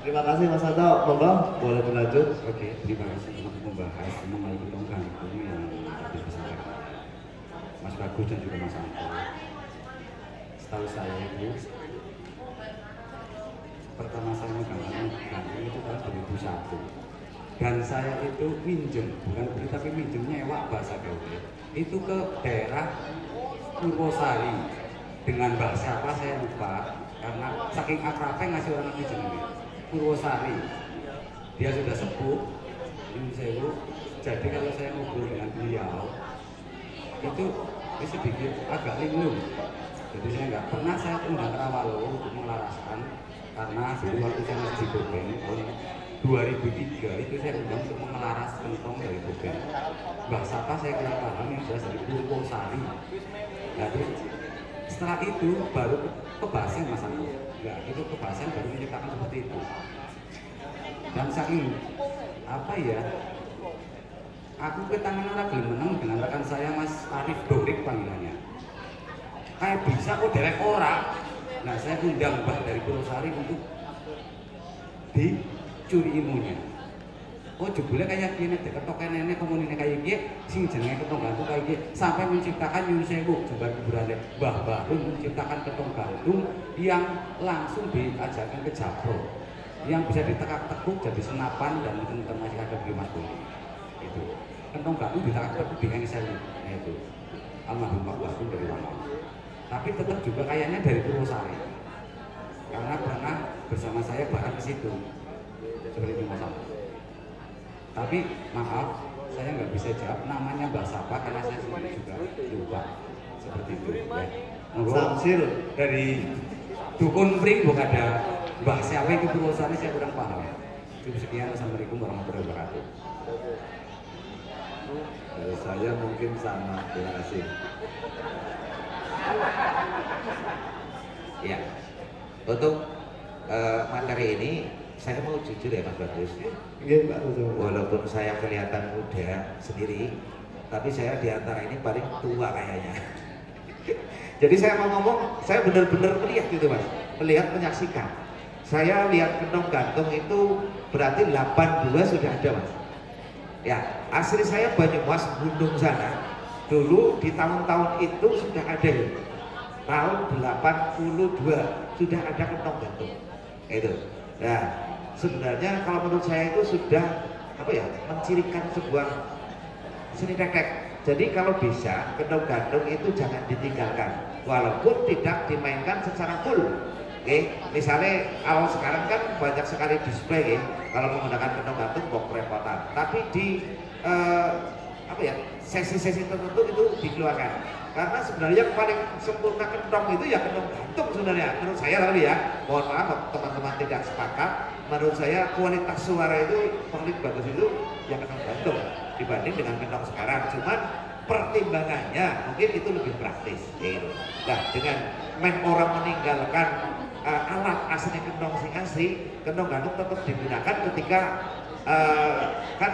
Terima kasih Mas Anto, monggo boleh berlanjut. Oke, terima kasih untuk membahas mengenai kentong gantung yang tadi disampaikan Mas Bagus dan juga Mas Anto. Setahu saya itu pertama saya megang gantung itu tahun 2001 dan saya itu minjem, bukan beli tapi minjem nyewa bahasa gaul itu ke daerah Purwosari dengan bahasa apa saya lupa karena saking akrabnya ngasih orang itu jenenge Purwosari, dia sudah sepuh ini saya jadi kalau saya ngobrol dengan beliau itu sedikit agak linglung, jadi saya nggak pernah saya undang Rawalo untuk melaraskan karena dulu waktu saya masih di Boben tahun 2003 itu saya undang untuk mengelaras kentong dari Boben bahasa apa saya kurang paham yang jelas dari Purwosari. Nah terus setelah itu baru kebasen Mas Anto. Ya itu kebasen baru menciptakan seperti itu. Dan saking apa ya? Aku ketangan orang gelem menang dengan rekan saya Mas Arif Dorik panggilannya. Kayak bisa kok derek orang. Nah saya undang Mbak dari Purwosari untuk dicuri ilmunya. Oh jebule kayak gini, ketoknya nenek komunine kayak gini, sing jenenge ketong gantung kayak gini, sampai menciptakan Nyun Sewu, jembar kuburannya Mbah Baru menciptakan ketong gantung yang langsung diajarkan ke Japro, yang bisa ditekak-tekuk jadi senapan dan teman-teman masih ada di Mas Budi. Itu ketong gantung ditekak-tekuk di engsel, nah itu. almarhum Pak Basri dari mana. Tapi tetap juga kayaknya dari Purwosari. Karena pernah bersama saya bareng ke situ. Seperti itu Mas. Tapi maaf, saya nggak bisa jawab namanya Mbak Sapa karena saya sendiri juga lupa. Seperti itu. Ya. Samsil Dari Dukun Pring bukan ada Mbah siapa itu Purwosari saya kurang paham. Cukup sekian, assalamualaikum warahmatullahi wabarakatuh. Dari saya mungkin sama, terima kasih. Ya, untuk materi ini saya mau jujur ya Mas Bagus. Iya Pak, betul. Walaupun saya kelihatan muda sendiri, tapi saya di antara ini paling tua kayaknya. Jadi saya mau ngomong, saya benar-benar melihat gitu Mas, melihat menyaksikan. Saya lihat Kendong Gantung itu berarti 82 sudah ada Mas. Ya, asli saya Banyumas Gunung sana. Dulu di tahun-tahun itu sudah ada ya. Tahun 82 sudah ada Kendong Gantung. Itu. Nah, sebenarnya kalau menurut saya itu sudah apa ya, mencirikan sebuah seni tek-tek. Jadi kalau bisa Kendong Gantung itu jangan ditinggalkan, walaupun tidak dimainkan secara full. Oke, misalnya awal sekarang kan banyak sekali display ya, kalau menggunakan Kendong Gantung kok kerepotan. Tapi di apa ya, sesi-sesi tertentu itu dikeluarkan. Karena sebenarnya yang paling sempurna Kendong itu ya Kendong Gantung sebenarnya. Menurut saya tadi ya, mohon maaf kalau teman-teman tidak sepakat. Menurut saya kualitas suara itu paling bagus itu ya Kendong Gantung dibanding dengan Kendong sekarang. Cuman pertimbangannya mungkin itu lebih praktis. Gitu. Nah, dengan orang meninggalkan alat asli Kendong sing asli, Kendong Gantung tetap digunakan ketika kan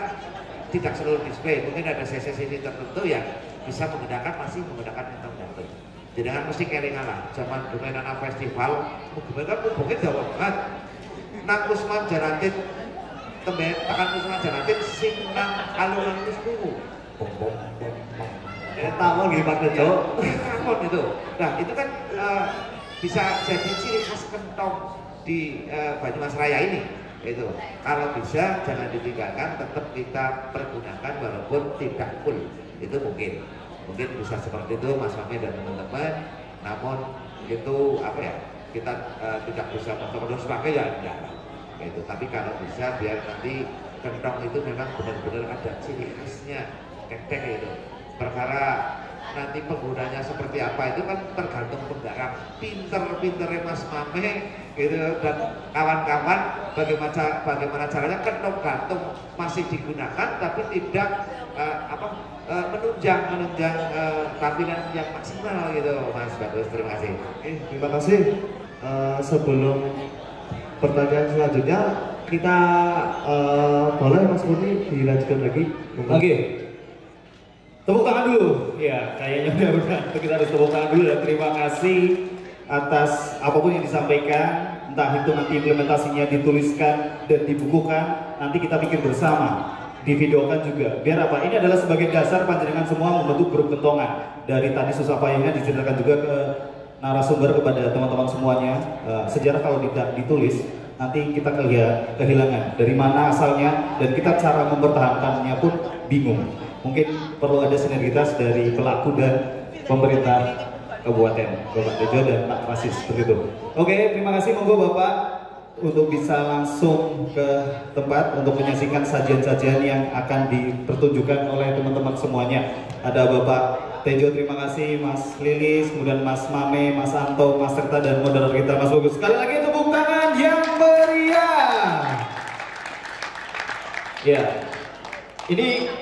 tidak seluruh display. Mungkin ada sesi-sesi tertentu yang bisa masih menggunakan Kendong Gantung. Jadi kan mesti kelingan lah. Zaman domain anak festival, mungkin jauh banget. Nang Usman Janatin, tekan Usman Janatin, sing nang alun-alun itu sepuluh. Tahu gitu Pak Tejo. Tahun itu. Nah itu kan bisa jadi ciri khas Kendong di Banyumas Raya ini. Itu kalau bisa jangan ditinggalkan, tetap kita pergunakan walaupun tidak full. Itu mungkin bisa seperti itu Mas Fahmi dan teman-teman. Namun itu apa ya, kita tidak bisa terus pakai ya enggak lah. Itu tapi kalau bisa biar nanti Kendong itu memang benar-benar ada ciri khasnya tek-tek itu. Perkara nanti penggunanya seperti apa itu kan tergantung penggarap. Pinter-pinternya Mas Mame gitu dan kawan-kawan bagaimana caranya Kendong Gantung masih digunakan tapi tidak menunjang tampilan yang maksimal gitu Mas Bagus. Terima kasih. Terima kasih. Sebelum pertanyaan selanjutnya kita boleh Mas Murni dilanjutkan lagi. Oke. Tepuk tangan dulu. Ya, kayaknya udah. Kita harus tepuk tangan dulu dan terima kasih atas apapun yang disampaikan. Entah itu nanti implementasinya dituliskan dan dibukukan, nanti kita pikir bersama, divideokan juga. Biar apa? Ini adalah sebagai dasar panjenengan semua membentuk grup kentongan. Dari tadi susah payahnya diceritakan juga ke narasumber kepada teman-teman semuanya. Sejarah kalau tidak ditulis, nanti kita kehilangan dari mana asalnya dan kita cara mempertahankannya pun bingung. Mungkin perlu ada sinergitas dari pelaku dan pemerintah kabupaten, Bapak Tejo dan Pak Rasis seperti itu. Oke, terima kasih. Monggo Bapak untuk bisa langsung ke tempat untuk menyaksikan sajian-sajian yang akan dipertunjukkan oleh teman-teman semuanya. Ada Bapak Tejo, terima kasih, Mas Lilis, kemudian Mas Mame, Mas Anto, Mas Serta dan moderator kita Mas Bagus. Sekali lagi tepuk tangan yang meriah. Ya, ini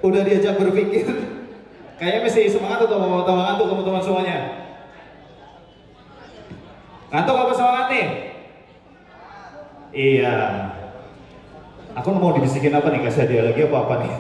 udah diajak berpikir. Kayaknya masih semangat atau mau ngantuk teman-teman semuanya? Ngantuk apa semangat nih? Iya. Aku mau dibisikin apa nih? Kasih hadiah lagi apa nih?